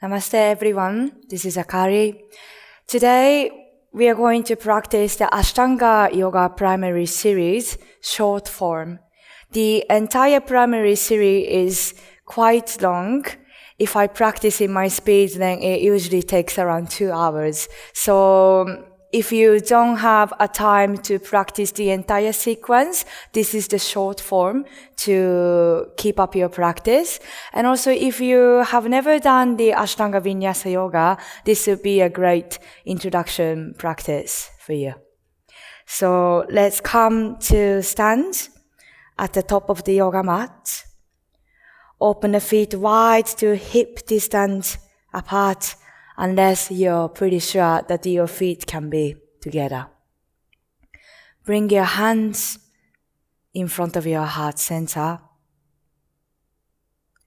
Namaste everyone, this is Akari. Today we are going to practice the Ashtanga Yoga Primary Series Short Form. The entire primary series is quite long. If I practice in my speed, then it usually takes around 2 hours. So if you don't have a time to practice the entire sequence, this is the short form to keep up your practice. And also if you have never done the Ashtanga Vinyasa Yoga, this would be a great introduction practice for you. So let's come to stand at the top of the yoga mat. Open the feet wide to hip distance apart, unless you're pretty sure that your feet can be together. Bring your hands in front of your heart center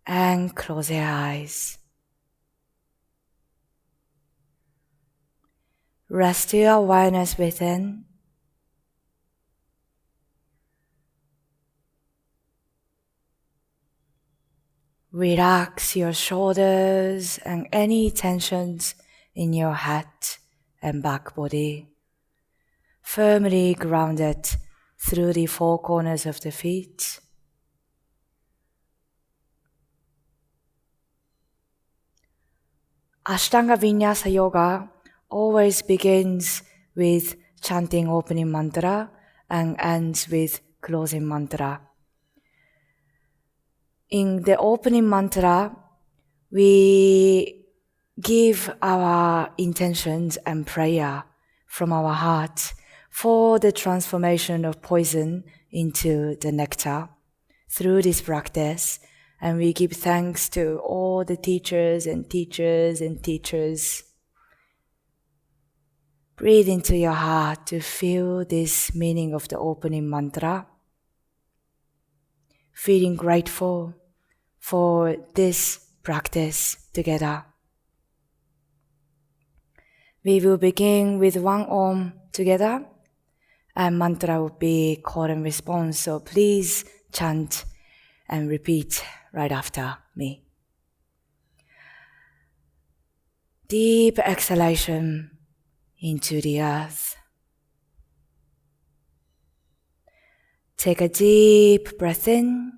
and close your eyes. Rest your awareness within. Relax your shoulders and any tensions in your head and back body, firmly grounded through the four corners of the feet. Ashtanga Vinyasa Yoga always begins with chanting opening mantra and ends with closing mantra. In the opening mantra, we give our intentions and prayer from our heart for the transformation of poison into the nectar through this practice. And we give thanks to all the teachers and teachers and teachers. Breathe into your heart to feel this meaning of the opening mantra. Feeling grateful for this practice together. We will begin with one Om together, and mantra will be call and response, so please chant and repeat right after me. Deep exhalation into the earth. Take a deep breath in.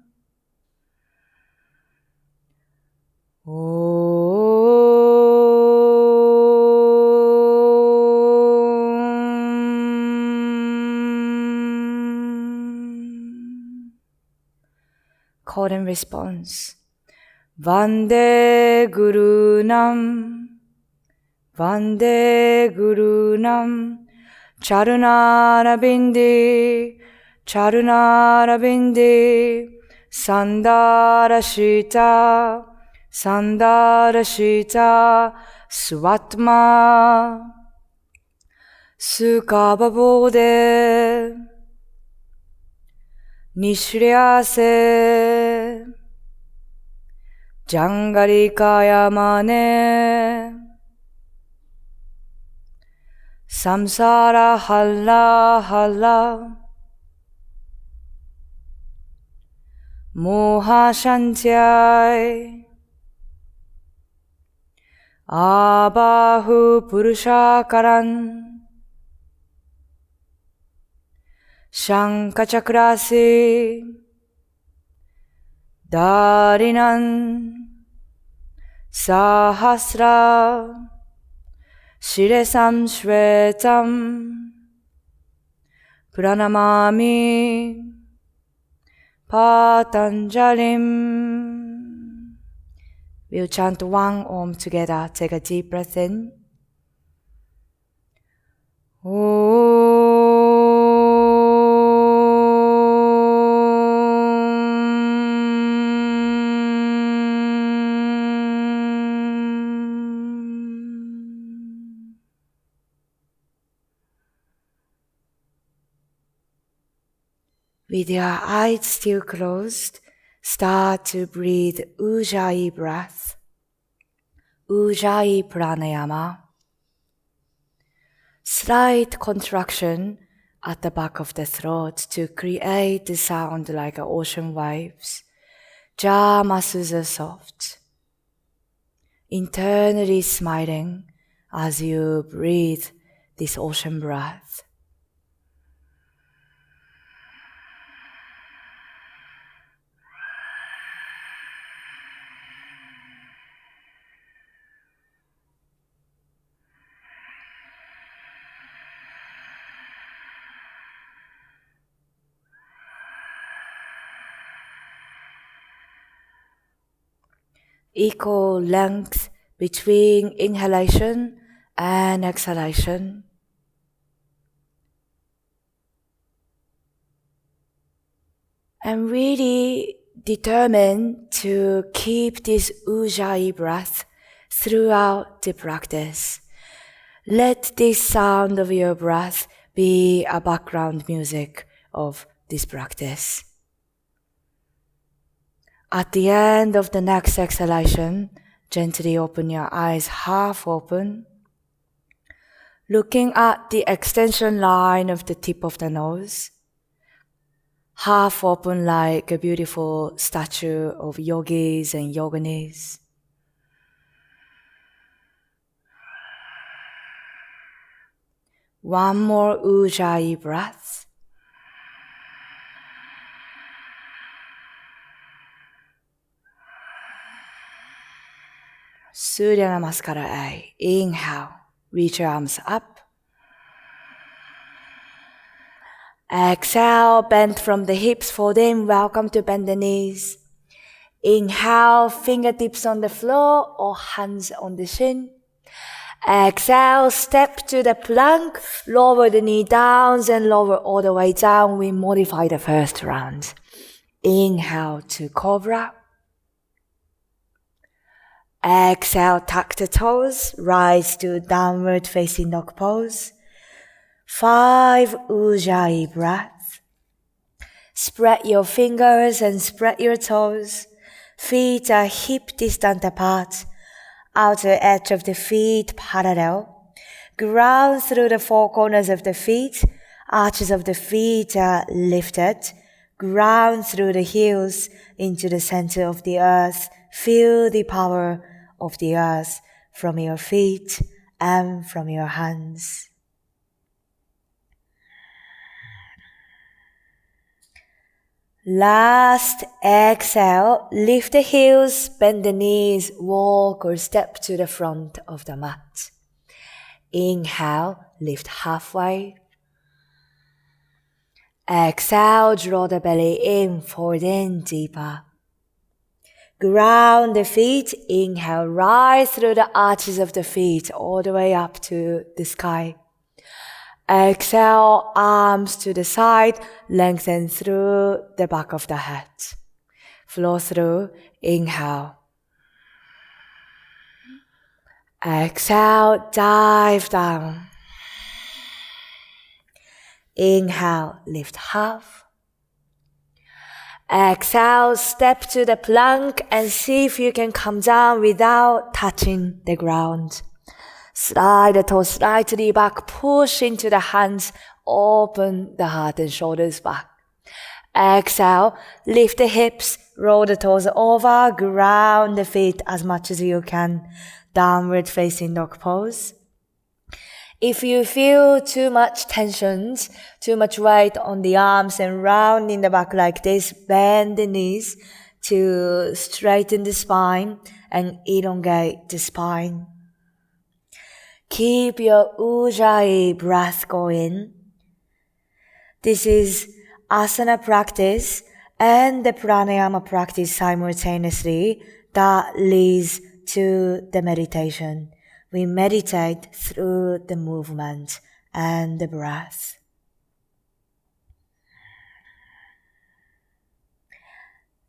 Call and response. Vande Guru Nam, Vande Guru Nam, Charunarabindi, Charunarabindi, Sandarashita, Sandarashita, Svatma, Sukhababode, Nishryase, Jangarikayamane, Samsara Halla Halla, Moha Shantyai, Abahu Purushakaran, Shankachakrasi, Darinan, Sahasra, Shiresam Shvetam, Pranamami, Patanjalim. We'll chant one Om together. Take a deep breath in. With your eyes still closed, start to breathe Ujjayi Breath, Ujjayi Pranayama. Slight contraction at the back of the throat to create the sound like ocean waves. Jaw muscles are soft. internally smiling as you breathe this ocean breath. Equal length between inhalation and exhalation. And really determined to keep this Ujjayi breath throughout the practice. Let this sound of your breath be a background music of this practice. At the end of the next exhalation, gently open your eyes half open, looking at the extension line of the tip of the nose, half open like a beautiful statue of yogis and yoginis. One more Ujjayi breath. Surya Namaskara A. Inhale, reach your arms up. Exhale, bend from the hips, fold in, welcome to bend the knees. Inhale, fingertips on the floor or hands on the shin. Exhale, step to the plank, lower the knee down and lower all the way down. We modify the first round. Inhale to Cobra. Exhale, tuck the toes, rise to downward facing dog pose. 5 Ujjayi breaths. Spread your fingers and spread your toes. Feet are hip distant apart. Outer edge of the feet parallel. Ground through the four corners of the feet. Arches of the feet are lifted. Ground through the heels into the center of the earth. Feel the power of the earth from your feet and from your hands. Last exhale, lift the heels, bend the knees, walk or step to the front of the mat. Inhale, lift halfway. Exhale, draw the belly in, fold in deeper. Ground the feet, inhale, rise through the arches of the feet all the way up to the sky. Exhale, arms to the side, lengthen through the back of the head. Flow through, inhale. Exhale, dive down. Inhale, lift half. Exhale, step to the plank and see if you can come down without touching the ground. Slide the toes slightly back, push into the hands, open the heart and shoulders back. Exhale, lift the hips, roll the toes over, ground the feet as much as you can. Downward facing dog pose. If you feel too much tensions, too much weight on the arms and round in the back like this, bend the knees to straighten the spine and elongate the spine. Keep your Ujjayi breath going. This is asana practice and the pranayama practice simultaneously that leads to the meditation. We meditate through the movement and the breath.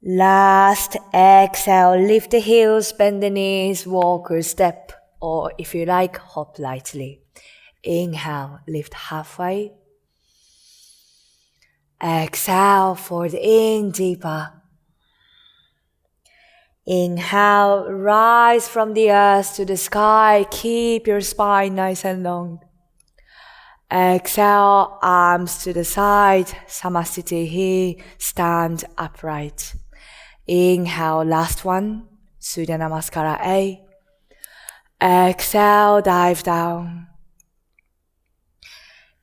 Last exhale, lift the heels, bend the knees, walk or step, or if you like, hop lightly. Inhale, lift halfway. Exhale, fold in deeper. Inhale, rise from the earth to the sky. Keep your spine nice and long. Exhale, arms to the side. Samasthiti, stand upright. Inhale, last one. Surya Namaskara A. Exhale, dive down.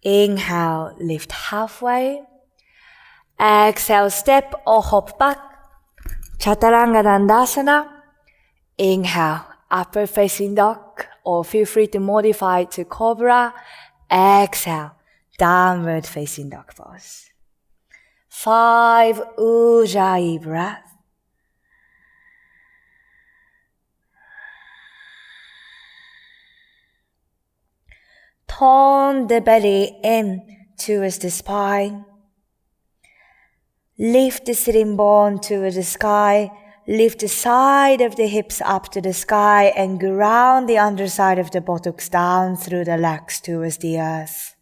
Inhale, lift halfway. Exhale, step or hop back. Chaturanga Dandasana. Inhale, upper facing dog, or feel free to modify it to cobra. Exhale, downward facing dog pose. 5 Ujjayi Breath. Turn the belly in towards the spine. Lift the sitting bone towards the sky. Lift the side of the hips up to the sky and ground the underside of the buttocks down through the legs towards the earth.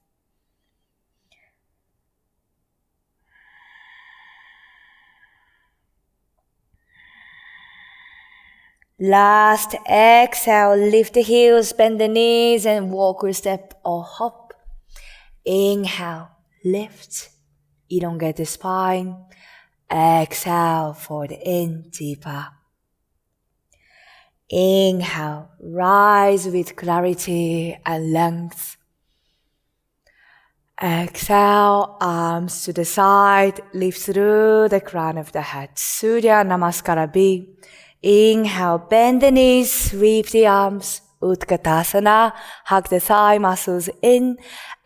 Last exhale, lift the heels, bend the knees and walk or step or hop. Inhale, lift, elongate the spine. Exhale, forward in, deeper. Inhale, rise with clarity and length. Exhale, arms to the side, lift through the crown of the head. Surya, Namaskara B. Inhale, bend the knees, sweep the arms. Utthita, hug the thigh muscles in.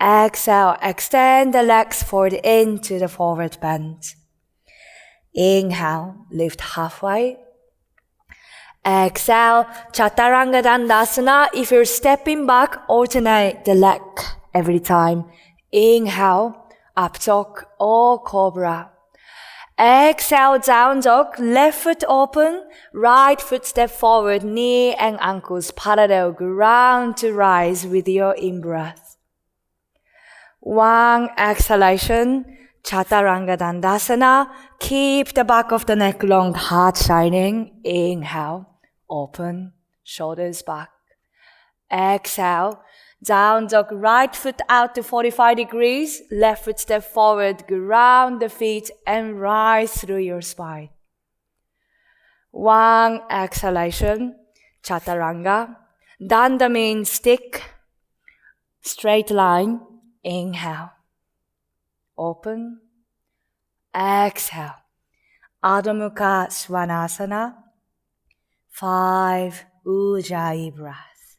Exhale, extend the legs forward into the forward bend. Inhale, lift halfway. Exhale, Chaturanga Dandasana. If you're stepping back, alternate the leg every time. Inhale, up dog or cobra. Exhale, down dog, left foot open, right foot step forward, knee and ankles parallel, ground to rise with your in-breath. 1 exhalation, Chaturanga Dandasana. Keep the back of the neck long, heart shining. Inhale, open, shoulders back. Exhale, down dog, right foot out to 45 degrees, left foot step forward, ground the feet and rise through your spine. 1 exhalation, Chaturanga. Danda means stick, straight line. Inhale, open. Exhale, Adho Mukha Svanasana. 5 Ujjayi Breath.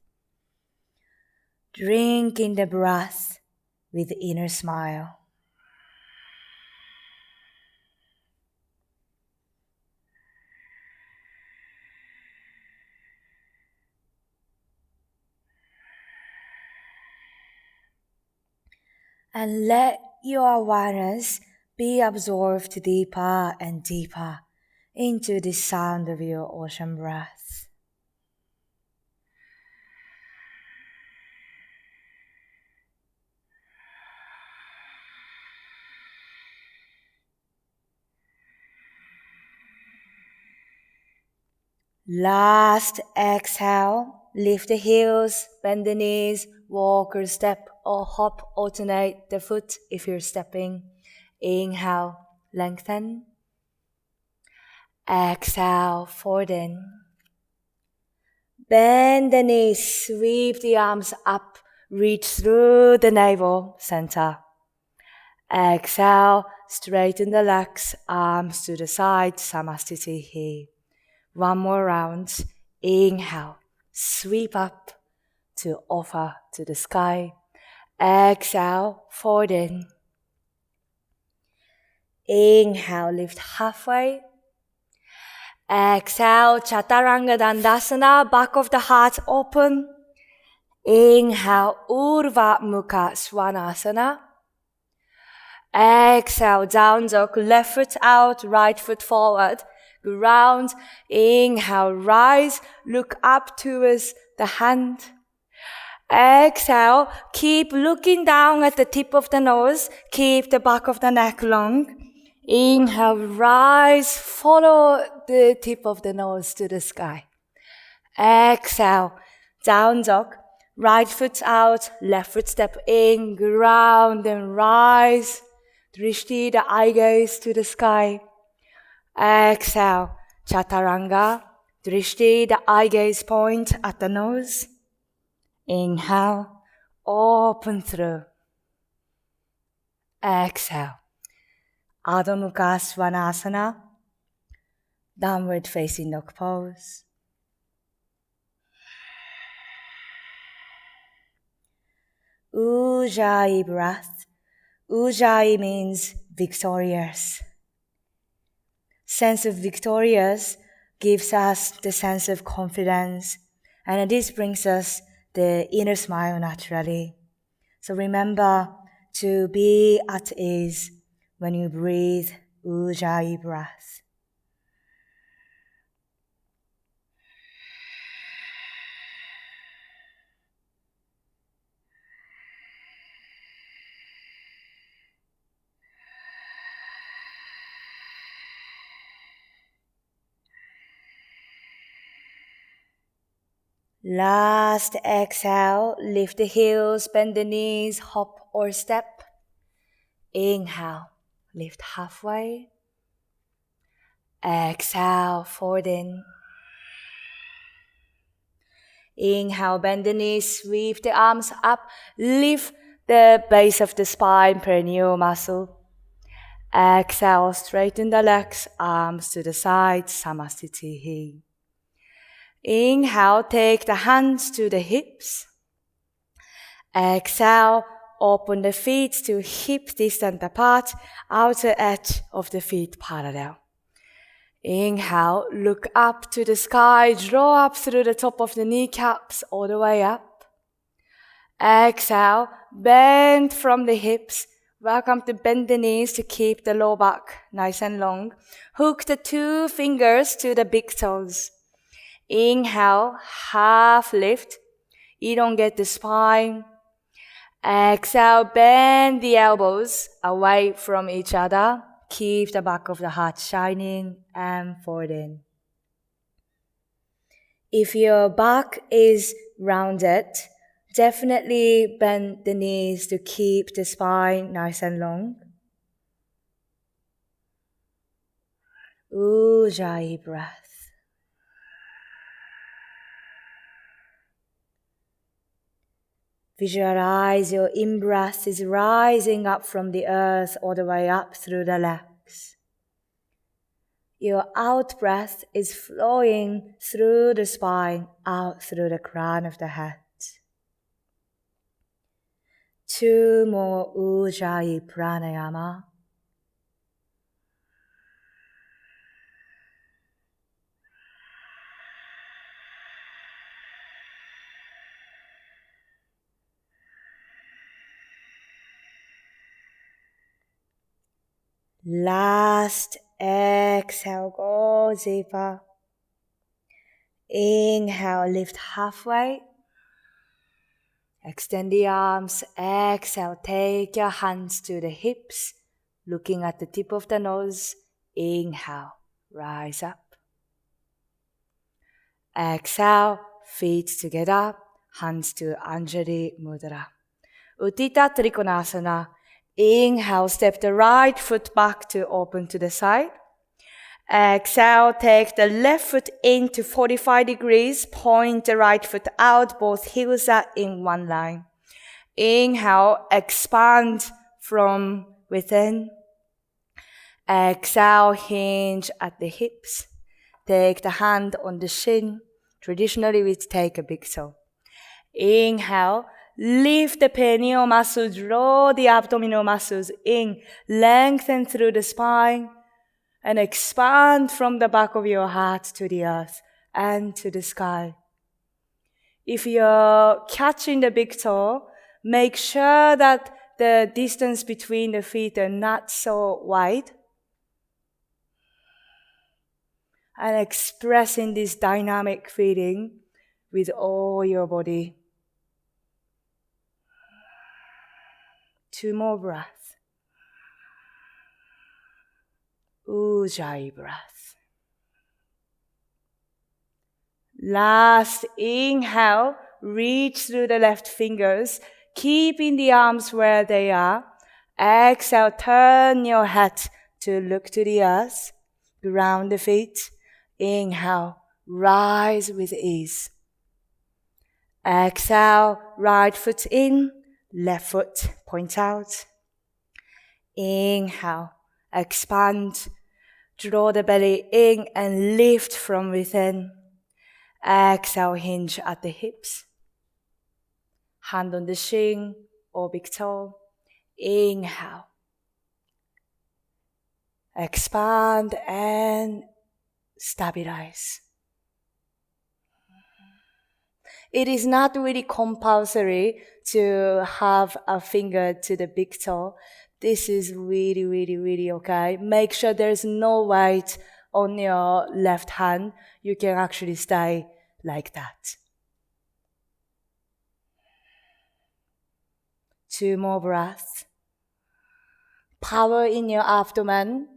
Drink in the breath with inner smile. And let your awareness be absorbed deeper and deeper into the sound of your ocean breath. Last exhale, lift the heels, bend the knees, walk or step or hop, alternate the foot if you're stepping. Inhale, lengthen. Exhale, forward in. Bend the knees, sweep the arms up, reach through the navel, center. Exhale, straighten the legs, arms to the side, Samastitihi. 1 more round. Inhale, sweep up to offer to the sky. Exhale, forward in. Inhale, lift halfway. Exhale, Chaturanga Dandasana, back of the heart open. Inhale, Urdhva Mukha Svanasana. Exhale, down dog, left foot out, right foot forward. Ground. Inhale, rise, look up towards the hand. Exhale, keep looking down at the tip of the nose. Keep the back of the neck long. Inhale, rise, follow the tip of the nose to the sky. Exhale, down dog, right foot out, left foot step in, ground and rise. Drishti, the eye gaze to the sky. Exhale, Chaturanga, Drishti, the eye gaze point at the nose. Inhale, open through. Exhale. Adho Mukha Svanasana, downward facing dog pose. Ujjayi Breath. Ujjayi means victorious. Sense of victorious gives us the sense of confidence, and this brings us the inner smile naturally. So remember to be at ease when you breathe Ujjayi Breath. Last exhale, lift the heels, bend the knees, hop or step. Inhale, lift halfway. Exhale, forward in. Inhale, bend the knees, sweep the arms up, lift the base of the spine, perineal muscle. Exhale, straighten the legs, arms to the side, Samasthiti. Inhale, take the hands to the hips. Exhale, open the feet to hip distance apart, outer edge of the feet parallel. Inhale, look up to the sky, draw up through the top of the kneecaps all the way up. Exhale, bend from the hips. Welcome to bend the knees to keep the low back nice and long. Hook the 2 fingers to the big toes. Inhale, half lift. Elongate the spine. Exhale, bend the elbows away from each other. Keep the back of the heart shining and forward in. If your back is rounded, definitely bend the knees to keep the spine nice and long. Ujjayi Breath. Visualize your in-breath is rising up from the earth all the way up through the legs. Your out-breath is flowing through the spine, out through the crown of the head. 2 more Ujjayi Pranayama. Last exhale, go deeper. Inhale, lift halfway. Extend the arms. Exhale, take your hands to the hips, looking at the tip of the nose. Inhale, rise up. Exhale, feet together, hands to Anjali Mudra. Utthita Trikonasana. Inhale, step the right foot back to open to the side. Exhale, take the left foot into 45 degrees. Point the right foot out. Both heels are in one line. Inhale, expand from within. Exhale, hinge at the hips. Take the hand on the shin. Traditionally, we take a big toe. Inhale, lift the perineal muscle, draw the abdominal muscles in, lengthen through the spine, and expand from the back of your heart to the earth and to the sky. If you're catching the big toe, make sure that the distance between the feet are not so wide. And expressing this dynamic feeling with all your body. 2 more breaths. Ujjayi Breath. Last inhale, reach through the left fingers, keeping the arms where they are. Exhale, turn your head to look to the earth. Ground the feet. Inhale, rise with ease. Exhale, right foot in, left foot point out. Inhale, expand, draw the belly in and lift from within. Exhale, hinge at the hips. Hand on the shin or big toe. Inhale. Expand and stabilize. It is not really compulsory to have a finger to the big toe. This is really, really, really okay. Make sure there's no weight on your left hand. You can actually stay like that. 2 more breaths. Power in your abdomen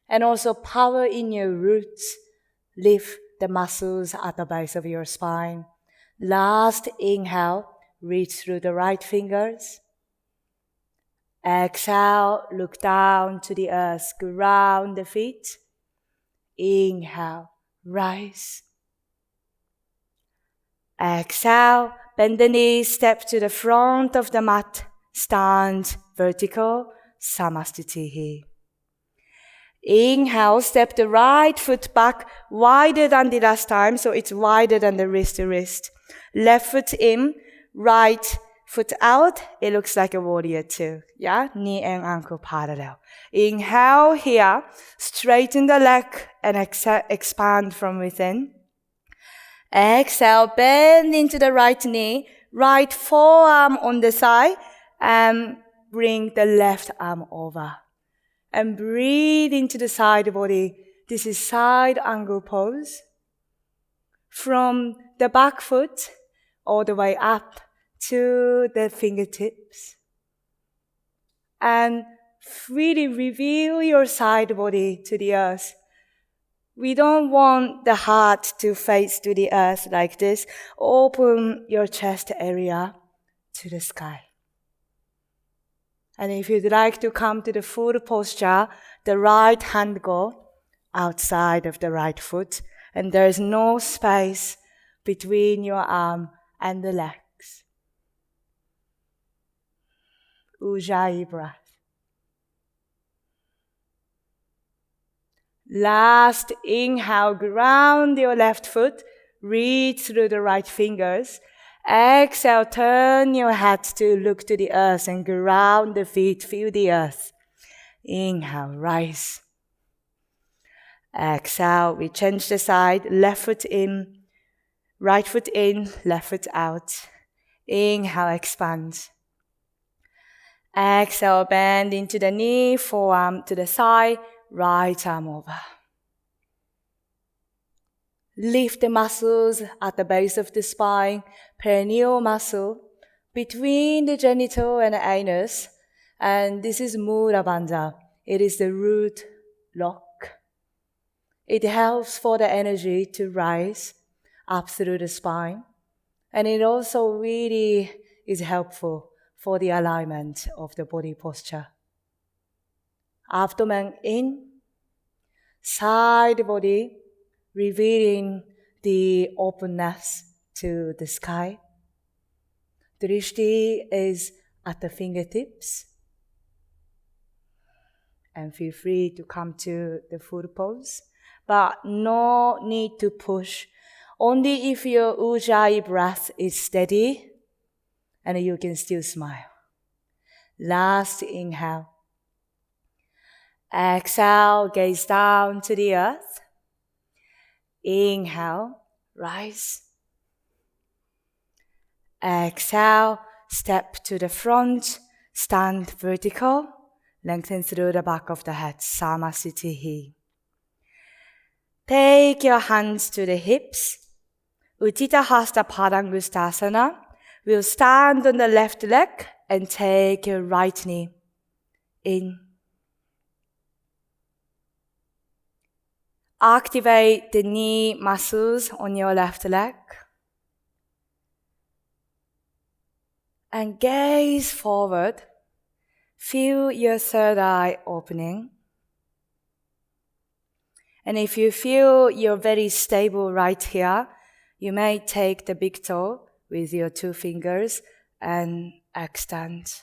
and also power in your roots. Lift the muscles at the base of your spine. Last inhale, reach through the right fingers. Exhale, look down to the earth, ground the feet. Inhale, rise. Exhale, bend the knees, step to the front of the mat, stand vertical, Samastitihi. Inhale, step the right foot back, wider than the last time, so it's wider than the wrist to wrist. Left foot in, right foot out, it looks like a warrior two. Yeah, knee and ankle parallel. Inhale here, straighten the leg and expand from within. Exhale, bend into the right knee, right forearm on the side, and bring the left arm over. And breathe into the side body. This is side angle pose. From the back foot all the way up to the fingertips. And really reveal your side body to the earth. We don't want the heart to face to the earth like this. Open your chest area to the sky. And if you'd like to come to the full posture, the right hand go outside of the right foot. And there is no space between your arm and the legs. Ujjayi Breath. Last inhale, ground your left foot, reach through the right fingers. Exhale, turn your head to look to the earth and ground the feet, feel the earth. Inhale, rise. Exhale, we change the side, left foot in, right foot in, left foot out. Inhale, expand. Exhale, bend into the knee, forearm to the side, right arm over. Lift the muscles at the base of the spine, perineal muscle, between the genital and the anus. And this is Mula Bandha. It is the root lock. It helps for the energy to rise up through the spine. And it also really is helpful for the alignment of the body posture. Abdomen in, side body, revealing the openness to the sky. Drishti is at the fingertips. And feel free to come to the full pose. But no need to push. Only if your Ujjayi breath is steady and you can still smile. Last inhale. Exhale, gaze down to the earth. Inhale, rise. Exhale, step to the front, stand vertical, lengthen through the back of the head, Samasthitihi. Take your hands to the hips. Utthita Hasta Padangusthasana. We'll stand on the left leg and take your right knee in. Activate the knee muscles on your left leg. And gaze forward. Feel your third eye opening. And if you feel you're very stable right here, you may take the big toe, with your 2 fingers and extend.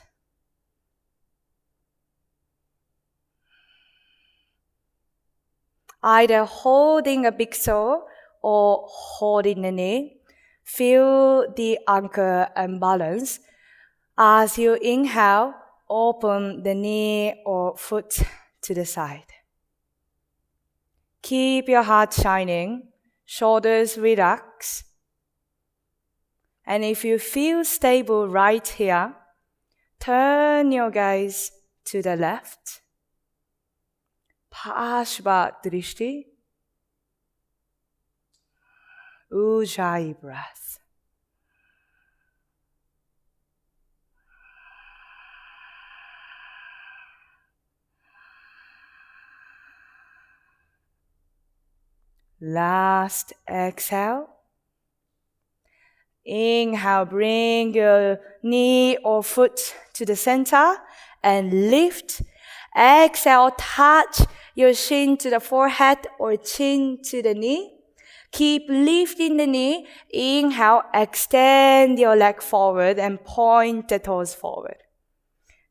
Either holding a big toe or holding the knee, feel the anchor and balance. As you inhale, open the knee or foot to the side. Keep your heart shining, shoulders relax. And if you feel stable right here, turn your gaze to the left. Parsvakonasana. Ujjayi Breath. Last exhale. Inhale, bring your knee or foot to the center and lift. Exhale, touch your shin to the forehead or chin to the knee. Keep lifting the knee. Inhale, extend your leg forward and point the toes forward.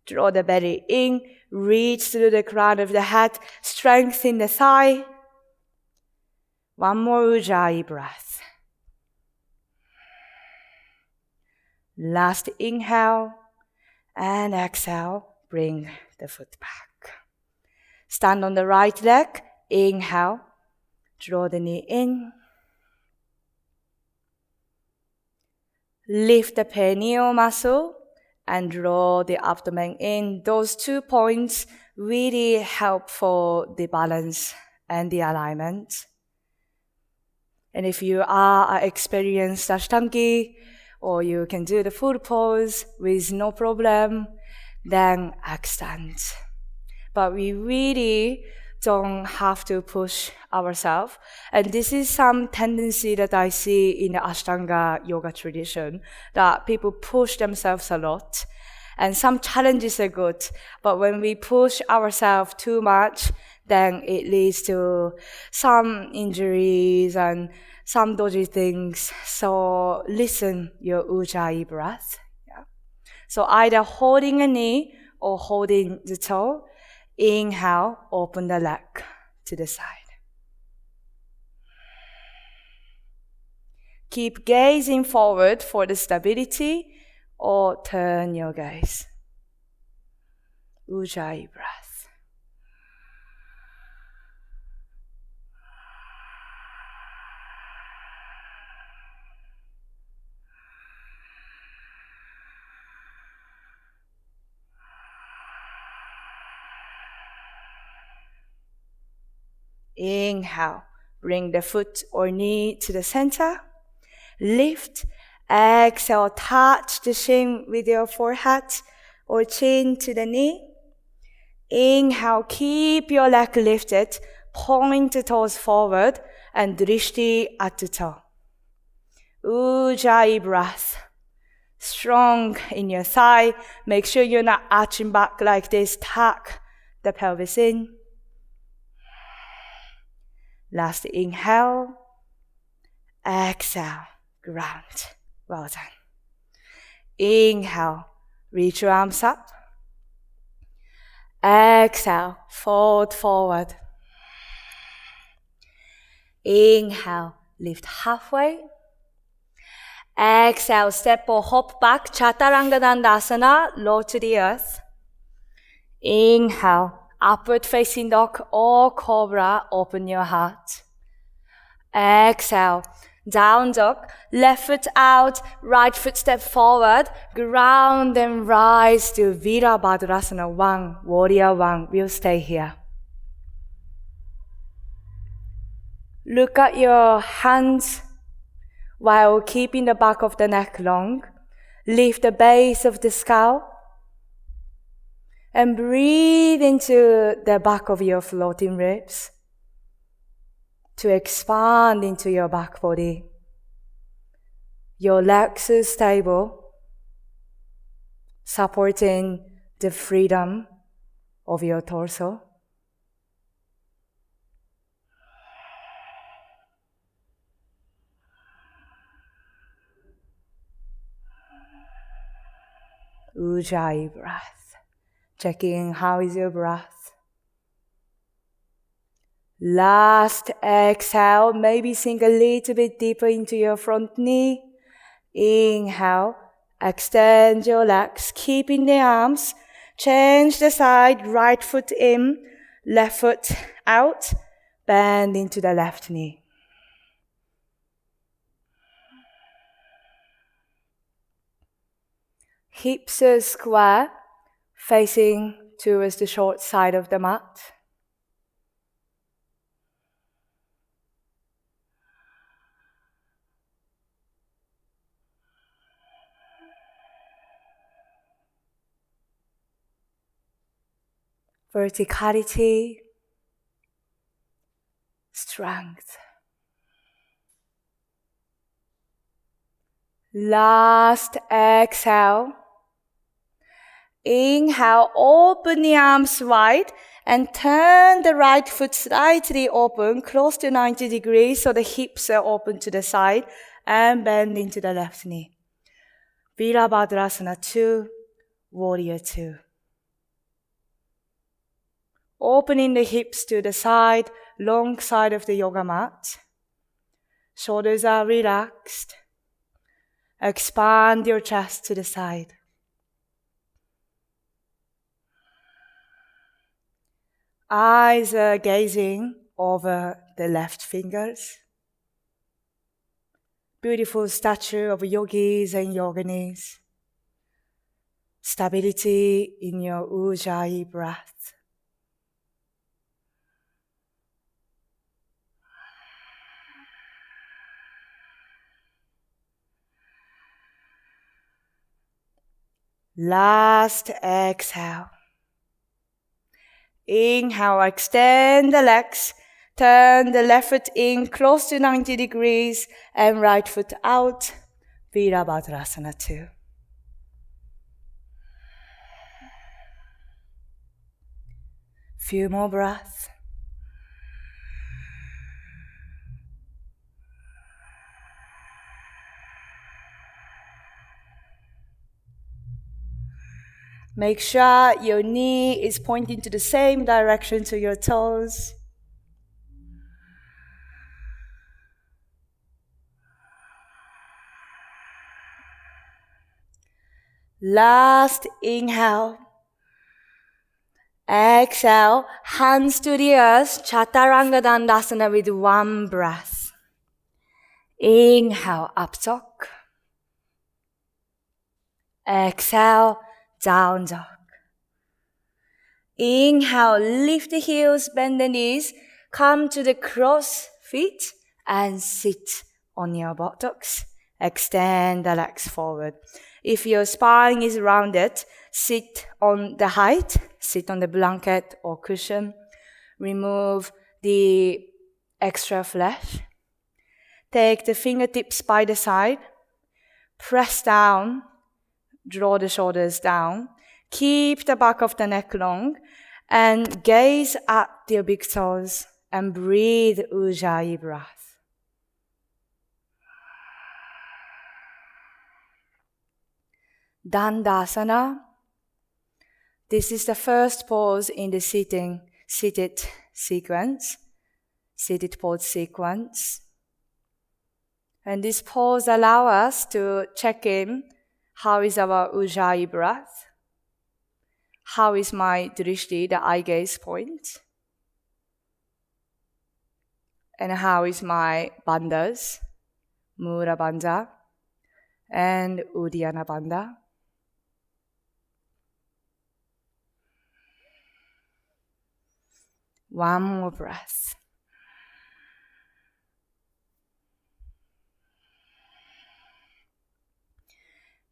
Draw the belly in, reach through the crown of the head, strengthen the thigh. One more Ujjayi breath. Last inhale and exhale, bring the foot back. Stand on the right leg, inhale, draw the knee in. Lift the perineal muscle and draw the abdomen in. Those 2 points really help for the balance and the alignment. And if you are an experienced Ashtangi, or you can do the full pose with no problem, then extend. But we really don't have to push ourselves. And this is some tendency that I see in the Ashtanga yoga tradition, that people push themselves a lot. And some challenges are good, but when we push ourselves too much, then it leads to some injuries and some dodgy things. So listen your Ujjayi breath. Yeah. So either holding a knee or holding the toe. Inhale, open the leg to the side. Keep gazing forward for the stability or turn your gaze. Ujjayi breath. Inhale, bring the foot or knee to the center. Lift. Exhale, touch the shin with your forehead or chin to the knee. Inhale, keep your leg lifted. Point the toes forward and drishti at the toe. Ujjayi breath. Strong in your thigh. Make sure you're not arching back like this. Tuck the pelvis in. Last inhale. Exhale. Ground. Well done. Inhale. Reach your arms up. Exhale. Fold forward. Inhale. Lift halfway. Exhale. Step or hop back. Chaturanga Dandasana. Low to the earth. Inhale. Upward facing dog or cobra. Open your heart. Exhale. Down dog. Left foot out. Right foot step forward. Ground and rise to Virabhadrasana 1. Warrior 1. We'll stay here. Look at your hands while keeping the back of the neck long. Lift the base of the skull. And breathe into the back of your floating ribs to expand into your back body. Your legs are stable, supporting the freedom of your torso. Ujjayi Breath. Checking how is your breath. Last exhale, maybe sink a little bit deeper into your front knee. Inhale, extend your legs, keeping the arms. Change the side, right foot in, left foot out. Bend into the left knee. Hips are square, facing towards the short side of the mat. Verticality, strength. Last exhale. Inhale, open the arms wide and turn the right foot slightly open, close to 90 degrees, so the hips are open to the side, and bend into the left knee. Virabhadrasana 2, Warrior 2. Opening the hips to the side, long side of the yoga mat. Shoulders are relaxed. Expand your chest to the side. Eyes are gazing over the left fingers. Beautiful statue of yogis and yoginis. Stability in your Ujjayi breath. Last exhale. Inhale, extend the legs. Turn the left foot in close to 90 degrees and right foot out. Virabhadrasana 2. Few more breaths. Make sure your knee is pointing to the same direction to your toes. Last inhale. Exhale, hands to the earth, Chaturanga Dandasana with one breath. Inhale, up dog. Exhale, down dog. Inhale, lift the heels, bend the knees, come to the cross feet and sit on your buttocks. Extend the legs forward. If your spine is rounded, sit on the height, sit on the blanket or cushion. Remove the extra flesh. Take the fingertips by the side. Press down. Draw the shoulders down. Keep the back of the neck long. And gaze at your big toes. And breathe Ujjayi breath. Dandasana. This is the first pose in the seated sequence. Seated pose sequence. And this pose allows us to check in. How is our Ujjayi breath? How is my drishti, the eye gaze point? And how is my bandhas, Mula bandha and Uddiyana bandha? One more breath.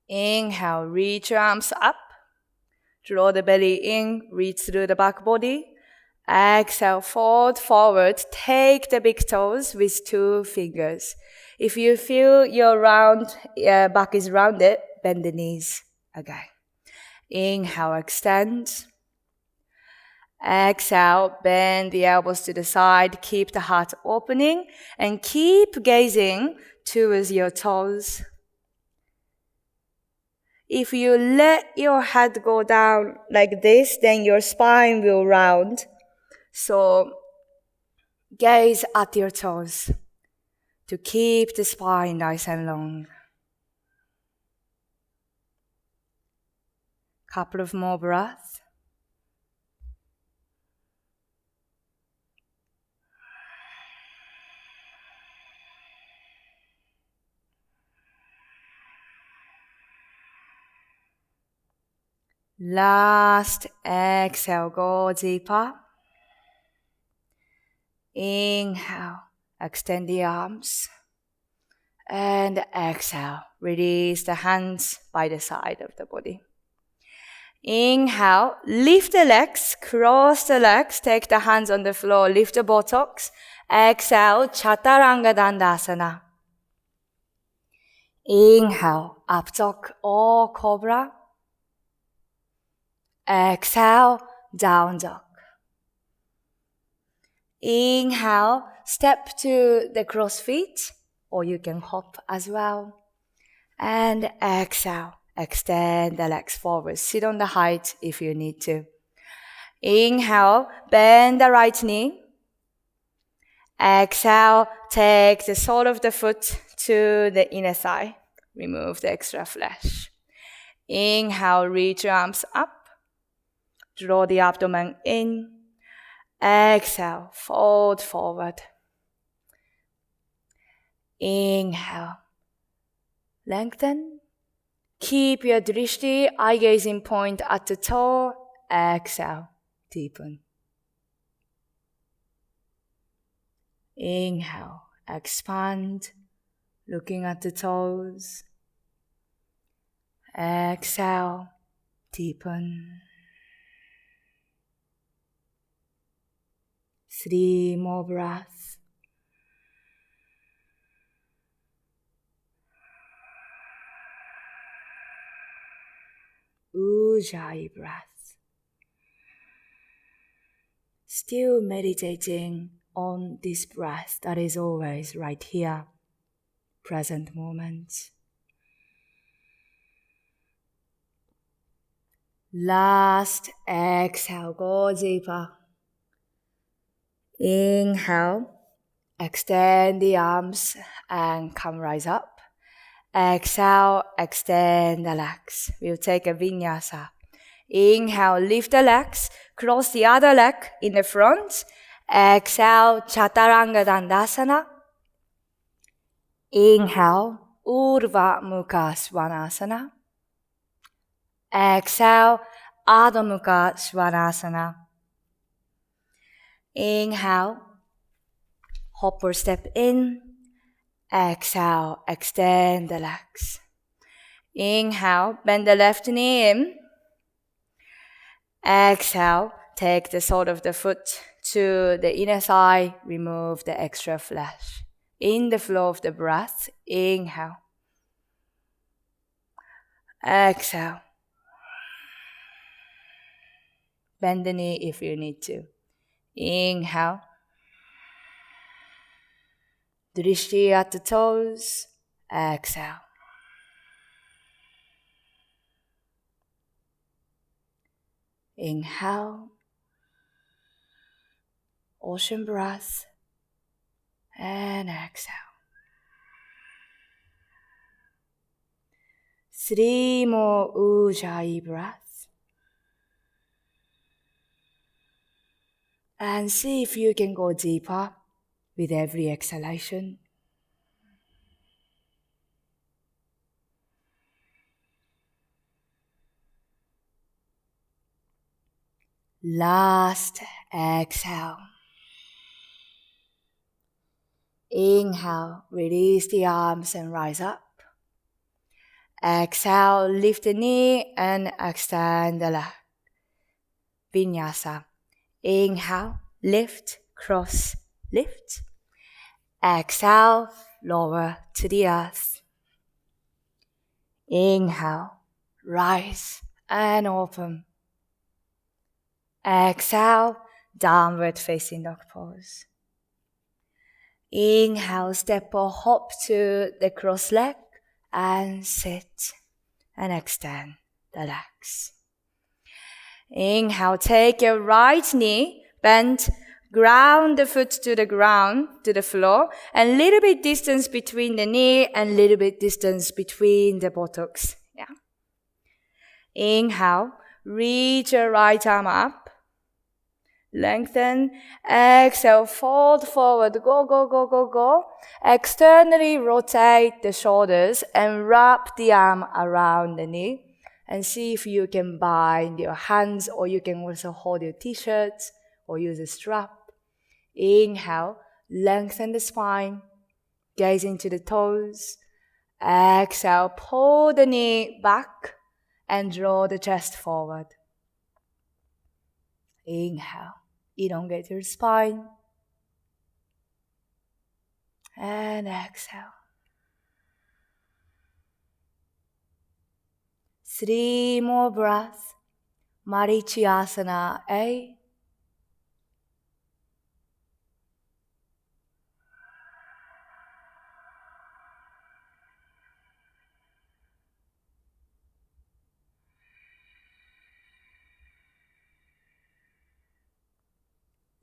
Inhale, reach your arms up. Draw the belly in, reach through the back body. Exhale, fold forward. Take the big toes with 2 fingers. If you feel your back is rounded, bend the knees again. Inhale, extend. Exhale, bend the elbows to the side. Keep the heart opening and keep gazing towards your toes. If you let your head go down like this, then your spine will round. So gaze at your toes to keep the spine nice and long. Couple of more breaths. Last exhale, go deeper. Inhale, extend the arms. And exhale, release the hands by the side of the body. Inhale, lift the legs, cross the legs, take the hands on the floor, lift the buttocks. Exhale, Chaturanga Dandasana. Inhale, up dog or cobra. Exhale, down dog. Inhale, step to the cross feet, or you can hop as well. And exhale, extend the legs forward. Sit on the height if you need to. Inhale, bend the right knee. Exhale, take the sole of the foot to the inner thigh. Remove the extra flesh. Inhale, reach your arms up. Draw the abdomen in. Exhale, fold forward. Inhale, lengthen. Keep your drishti, eye gazing point at the toe. Exhale, deepen. Inhale, expand, looking at the toes. Exhale, deepen. 3 more breaths. Ujjayi Breath. Still meditating on this breath that is always right here, present moment. Last exhale, go deeper. Inhale, extend the arms and come rise up. Exhale, extend the legs. We'll take a vinyasa. Inhale, lift the legs, cross the other leg in the front. Exhale, Chaturanga Dandasana. Inhale, Urdhva Mukha Svanasana. Exhale, Adho Mukha Svanasana. Inhale, hop or step in. Exhale, extend the legs. Inhale, bend the left knee in. Exhale, take the sole of the foot to the inner thigh, remove the extra flesh. In the flow of the breath, inhale. Exhale. Bend the knee if you need to. Inhale. Drishti at the toes. Exhale. Inhale. Ocean breath. And exhale. 3 more Ujjayi breaths. And see if you can go deeper with every exhalation. Last exhale. Inhale, release the arms and rise up. Exhale, lift the knee and extend the leg. Vinyasa. Inhale, lift, cross, lift. Exhale, lower to the earth. Inhale, rise and open. Exhale, downward facing dog pose. Inhale, step or hop to the cross leg and sit. and extend the legs. Inhale, take your right knee, bend, ground the foot to the ground, to the floor, and little bit distance between the knee and little bit distance between the buttocks. Yeah. Inhale, reach your right arm up, lengthen, exhale, fold forward, go, go, go, go, go. Externally rotate the shoulders and wrap the arm around the knee. And see if you can bind your hands, or you can also hold your t-shirt or use a strap. Inhale, lengthen the spine, gaze into the toes. Exhale, pull the knee back and draw the chest forward. Inhale, elongate your spine. And exhale. 3 more breaths. Marichyasana A.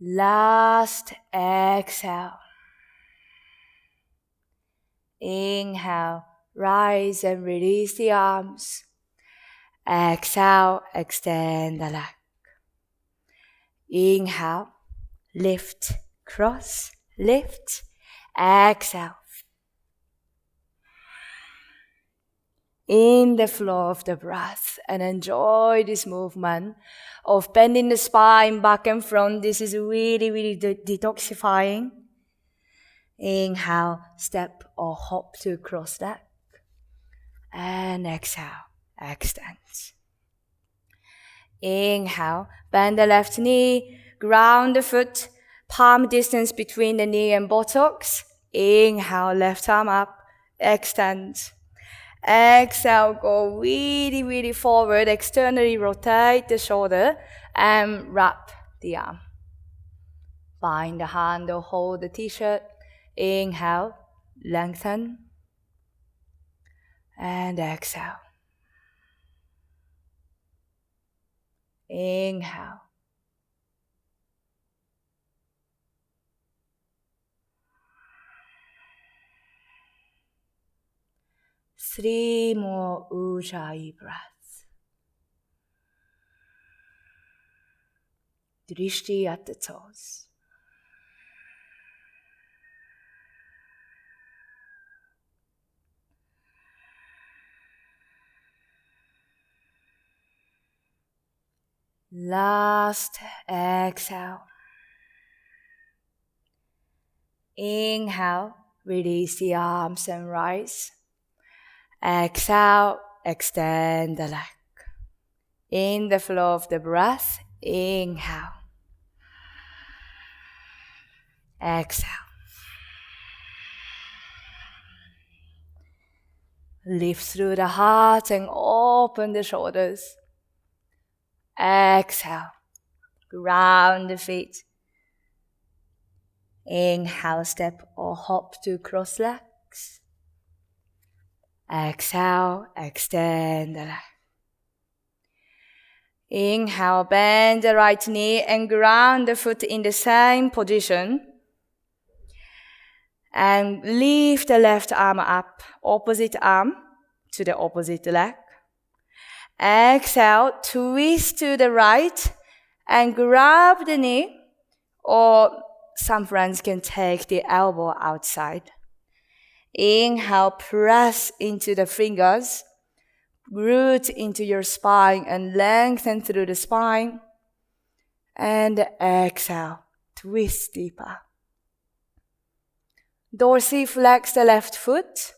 Last exhale. Inhale, rise and release the arms. Exhale, extend the leg. Inhale, lift, cross, lift. Exhale. In the flow of the breath, and enjoy this movement of bending the spine back and front. This is really, really detoxifying. Inhale, step or hop to cross leg. And exhale, extend. Inhale, bend the left knee, ground the foot, palm distance between the knee and buttocks. Inhale, left arm up, extend. Exhale, go really, really forward, externally rotate the shoulder and wrap the arm. Bind the hand or hold the t-shirt. Inhale, lengthen. And exhale. Inhale. Three more Ujjayi breaths. Drishti at the toes. Last exhale. Inhale, release the arms and rise. Exhale, extend the leg. In the flow of the breath, inhale. Exhale. Lift through the heart and open the shoulders. Exhale. Ground the feet. Inhale, step or hop to cross legs. Exhale, extend the leg. Inhale, bend the right knee and ground the foot in the same position. And lift the left arm up, opposite arm to the opposite leg. Exhale, twist to the right and grab the knee, or some friends can take the elbow outside. Inhale, press into the fingers, root into your spine and lengthen through the spine. And exhale, twist deeper. Dorsiflex the left foot,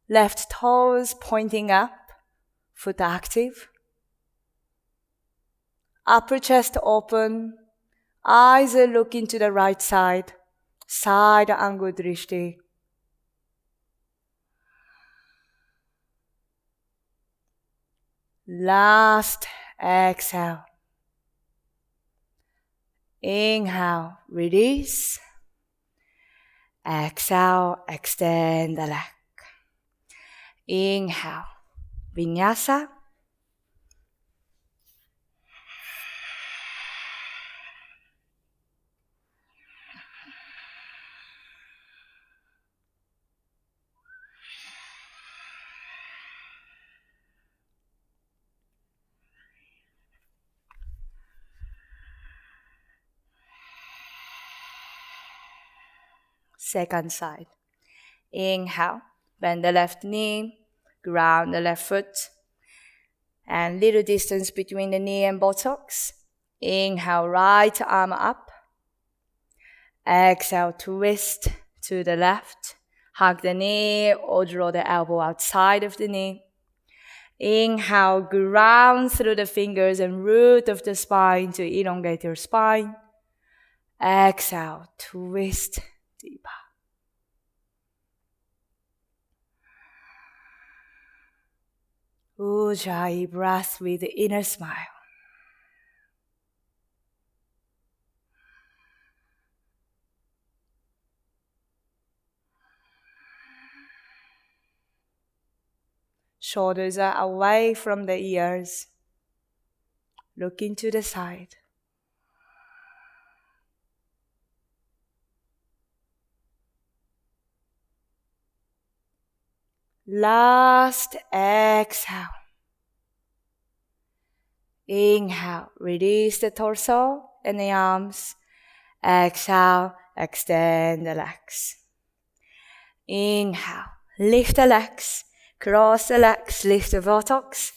left toes pointing up, foot active. Upper chest open, eyes are looking to the right side, side angle drishti. Last exhale. Inhale, release. Exhale, extend the leg. Inhale, Vinyasa. Second side. Inhale, bend the left knee, ground the left foot, and little distance between the knee and buttocks. Inhale, right arm up. Exhale, twist to the left. Hug the knee or draw the elbow outside of the knee. Inhale, ground through the fingers and root of the spine to elongate your spine. Exhale, twist deeper. Ujjayi breath with the inner smile. Shoulders are away from the ears. Looking to the side. Last exhale. Inhale, release the torso and the arms. Exhale, extend the legs. Inhale, lift the legs, cross the legs, lift the buttocks.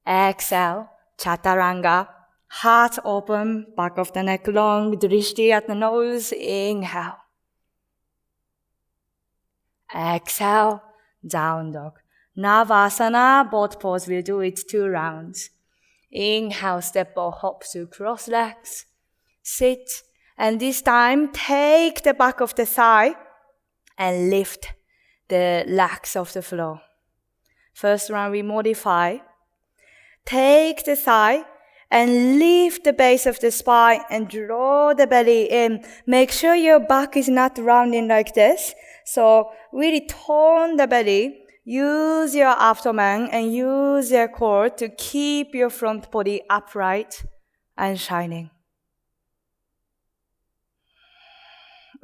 Exhale, chaturanga, heart open, back of the neck long, drishti at the nose. Inhale. Exhale, down dog. Navasana, both pose, we'll do it 2 rounds. Inhale, step or hop to cross legs. Sit, and this time take the back of the thigh and lift the legs off the floor. First round we modify. Take the thigh and lift the base of the spine and draw the belly in. Make sure your back is not rounding like this. So really tone the belly. Use your abdomen and use your core to keep your front body upright and shining.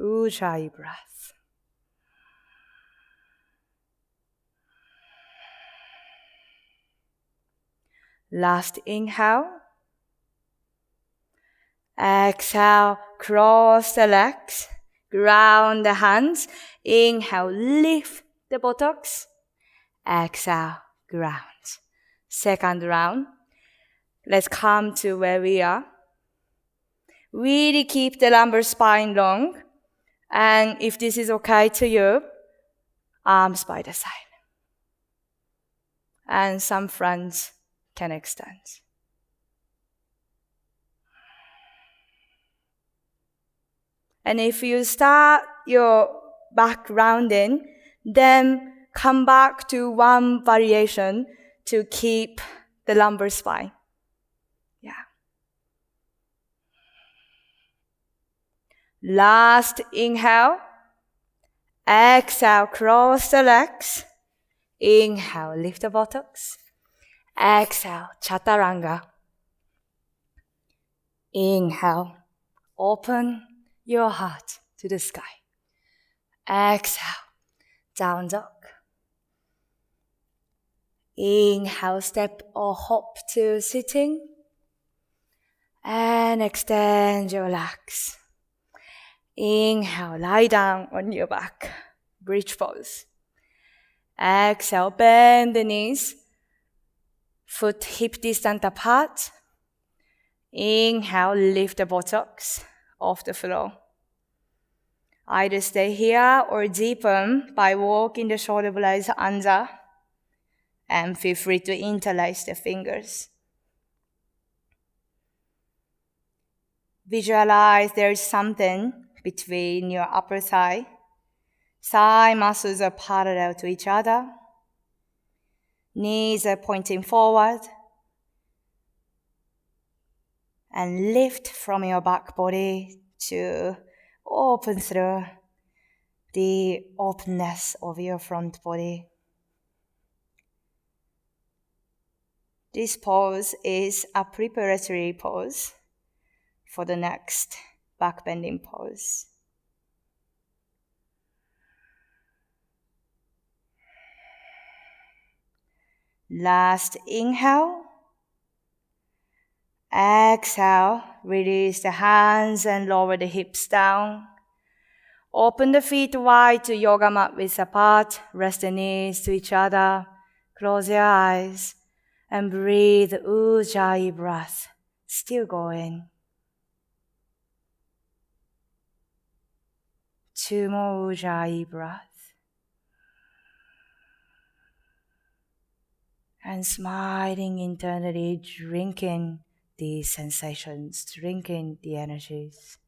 Ujjayi breath. Last inhale. Exhale, cross the legs, ground the hands. Inhale, lift the buttocks. Exhale, ground. Second round. Let's come to where we are. Really keep the lumbar spine long. And if this is okay to you, arms by the side. And some friends can extend. And if you start your back rounding, then come back to one variation to keep the lumbar spine. Yeah. Last inhale. Exhale, cross the legs. Inhale, lift the buttocks. Exhale, chaturanga. Inhale, open your heart to the sky. Exhale, down dog. Inhale, step or hop to sitting. And extend your legs. Inhale, lie down on your back. Bridge pose. Exhale, bend the knees. Foot hip distance apart. Inhale, lift the buttocks off the floor. Either stay here or deepen by walking the shoulder blades under. And feel free to interlace the fingers. Visualize there is something between your upper thigh. Thigh muscles are parallel to each other. Knees are pointing forward. And lift from your back body to open through the openness of your front body. This pose is a preparatory pose for the next back bending pose. Last inhale. Exhale, release the hands and lower the hips down. Open the feet wide to yoga mat width apart. Rest the knees to each other. Close your eyes and breathe Ujjayi breath. Still going. 2 more Ujjayi breath. And smiling internally, drinking these sensations, drinking the energies.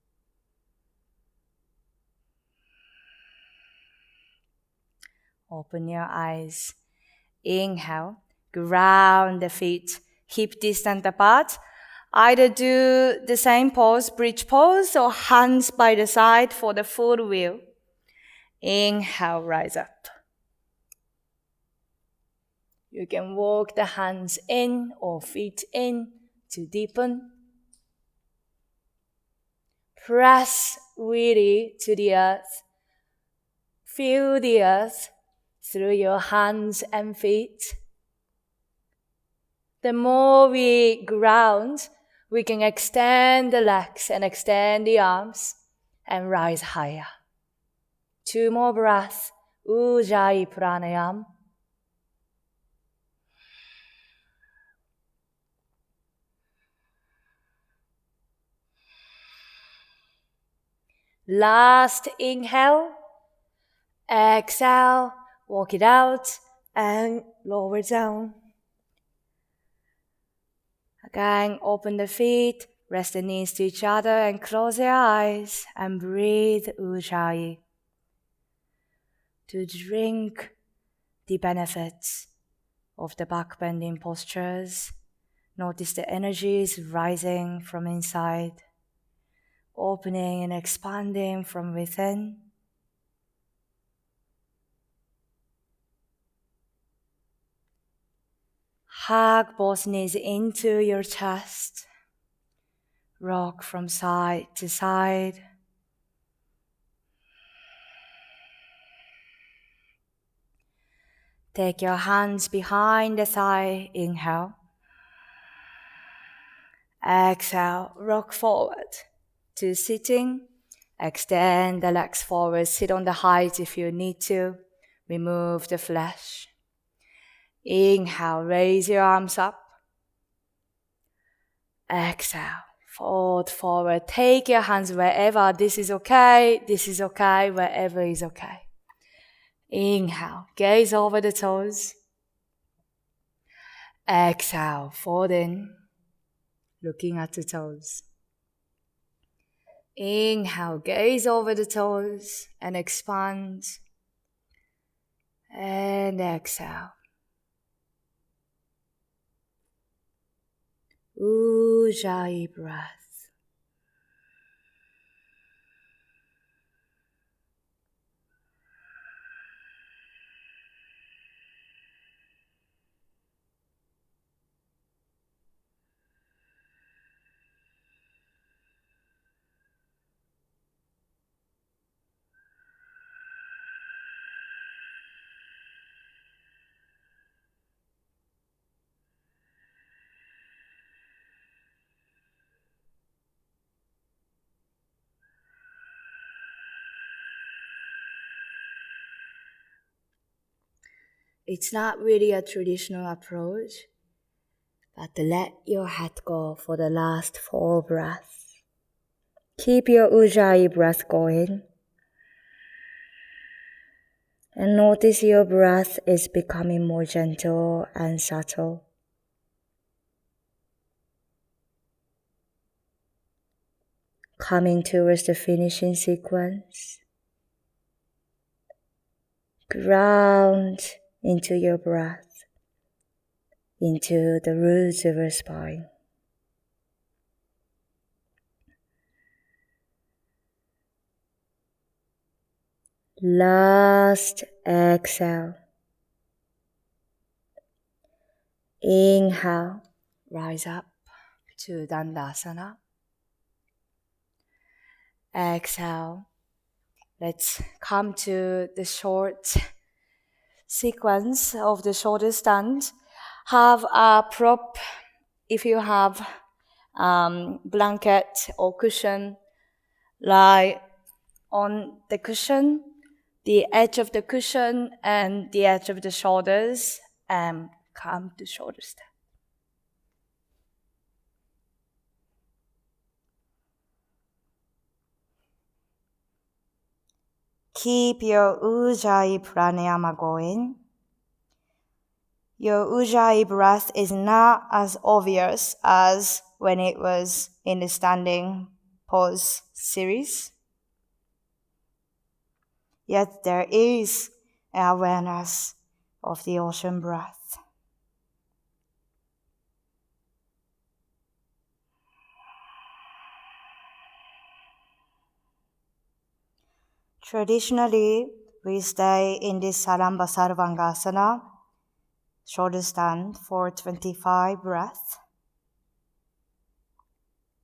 Open your eyes. Inhale, ground the feet, hip distance apart. Either do the same pose, bridge pose, or hands by the side for the full wheel. Inhale, rise up. You can walk the hands in or feet in to deepen. Press really to the earth. Feel the earth through your hands and feet. The more we ground, we can extend the legs and extend the arms and rise higher. 2 more breaths. Ujjayi Pranayama. Last inhale. Exhale. Walk it out and lower down. Again, open the feet, rest the knees to each other and close your eyes and breathe Ujjayi. To drink the benefits of the back bending postures. Notice the energies rising from inside, opening and expanding from within. Hug both knees into your chest. Rock from side to side. Take your hands behind the thigh. Inhale. Exhale, rock forward to sitting. Extend the legs forward. Sit on the height if you need to. Remove the flesh. Inhale, raise your arms up. Exhale, fold forward. Take your hands wherever. This is okay, wherever is okay. Inhale, gaze over the toes. Exhale, fold in, looking at the toes. Inhale, gaze over the toes and expand. And exhale. Ujjayi breath. It's not really a traditional approach, but let your head go for the last 4 breaths. Keep your Ujjayi breath going. And notice your breath is becoming more gentle and subtle. Coming towards the finishing sequence. Ground into your breath, into the roots of your spine. Last exhale. Inhale, rise up to Dandasana. Exhale. Let's come to the short sequence of the shoulder stand. Have a prop if you have blanket or cushion. Lie on the cushion, the edge of the cushion and the edge of the shoulders, and come to shoulder stand. Keep your Ujjayi Pranayama going. Your Ujjayi breath is not as obvious as when it was in the standing pose series. Yet there is an awareness of the ocean breath. Traditionally, we stay in this Sarvangasana, shoulder stand, for 25 breaths.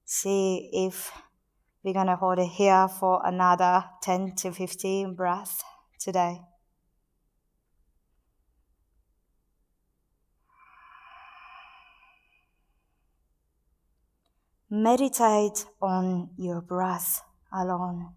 See if we're going to hold it here for another 10 to 15 breaths today. Meditate on your breath alone.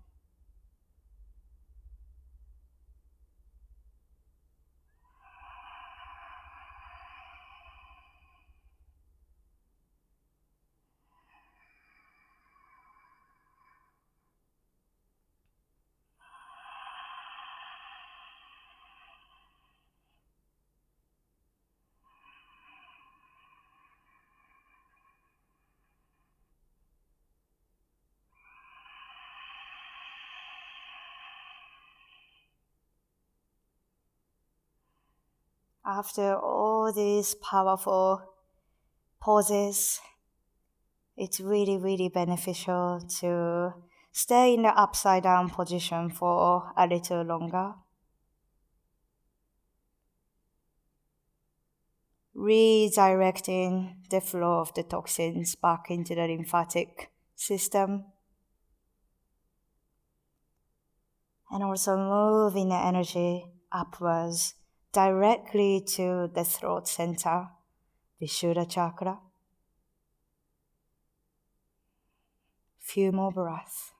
After all these powerful pauses, it's really, really beneficial to stay in the upside down position for a little longer. Redirecting the flow of the toxins back into the lymphatic system. And also moving the energy upwards directly to the throat center, Vishuddha chakra. Few more breaths.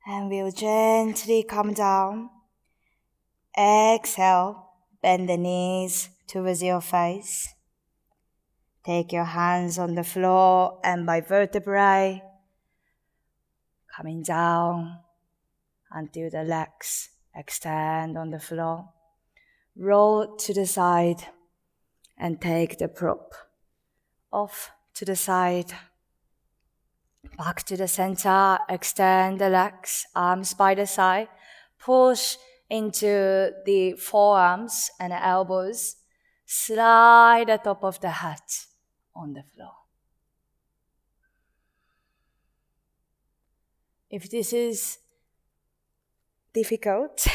And we'll gently come down. Exhale, bend the knees towards your face. Take your hands on the floor and by vertebrae, coming down until the legs extend on the floor. Roll to the side and take the prop off to the side. Back to the center, extend the legs, arms by the side. Push into the forearms and the elbows. Slide the top of the head on the floor. If this is difficult,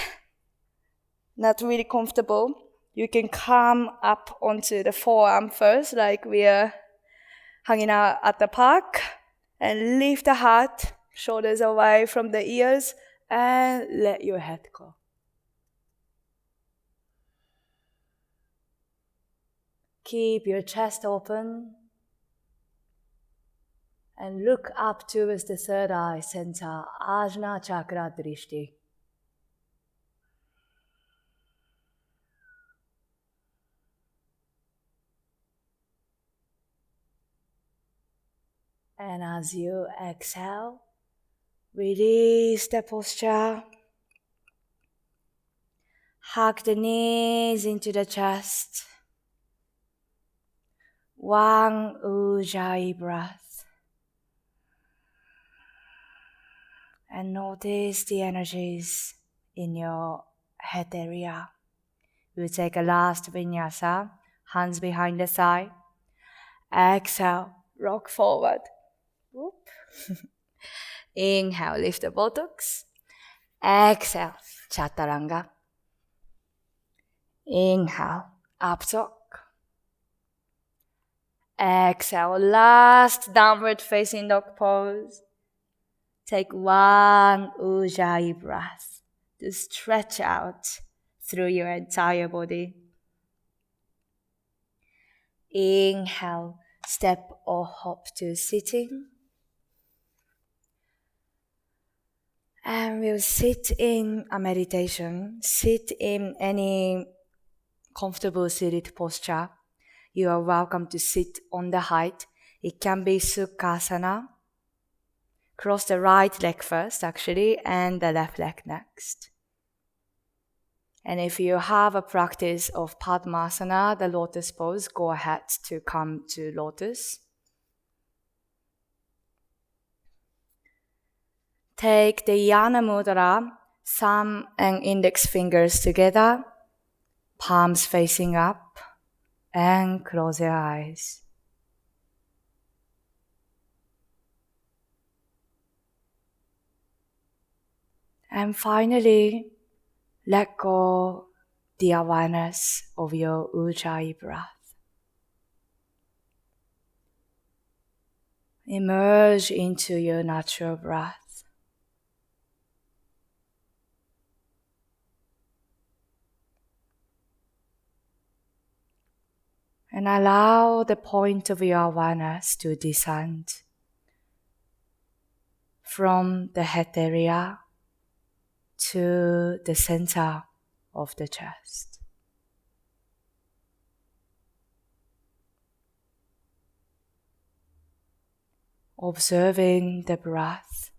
not really comfortable, you can come up onto the forearm first, like we are hanging out at the park. And lift the head, shoulders away from the ears, and let your head go. Keep your chest open and look up towards the third eye center, Ajna Chakra Drishti. And as you exhale, release the posture. Hug the knees into the chest. One Ujjayi breath. And notice the energies in your head area. We'll take a last vinyasa, hands behind the thigh. Exhale, rock forward. Whoop. Inhale, lift the buttocks. Exhale, chaturanga. Inhale, up dog. Exhale, last downward facing dog pose. Take one Ujjayi breath to stretch out through your entire body. Inhale, step or hop to sitting. And we'll sit in a meditation. Sit in any comfortable seated posture. You are welcome to sit on the height. It can be Sukhasana. Cross the right leg first, actually, and the left leg next. And if you have a practice of Padmasana, the lotus pose, go ahead to come to lotus. Take the Yana Mudra, thumb and index fingers together, palms facing up, and close your eyes. And finally, let go the awareness of your Ujjayi breath. Emerge into your natural breath. And allow the point of your awareness to descend from the head area to the center of the chest. Observing the breath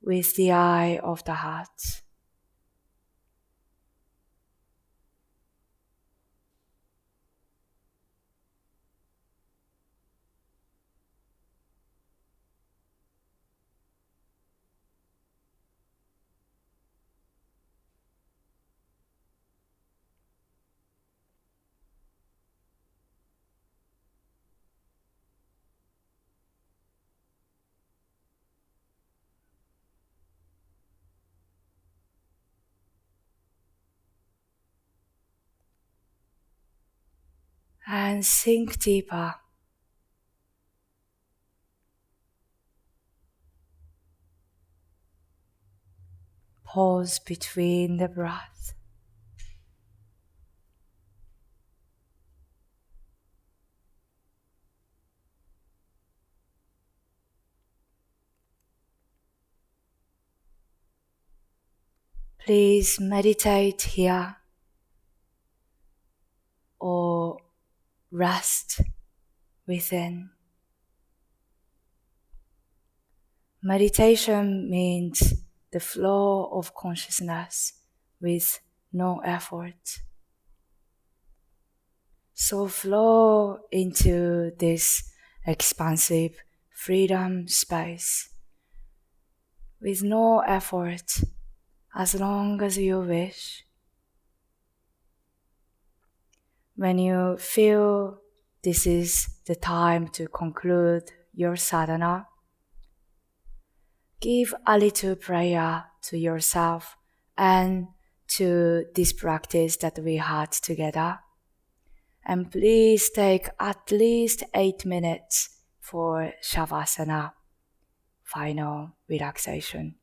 with the eye of the heart. And sink deeper. Pause between the breath. Please meditate here or rest within. Meditation means the flow of consciousness with no effort. So flow into this expansive freedom space with no effort as long as you wish. When you feel this is the time to conclude your sadhana, give a little prayer to yourself and to this practice that we had together. And please take at least 8 minutes for Savasana, final relaxation.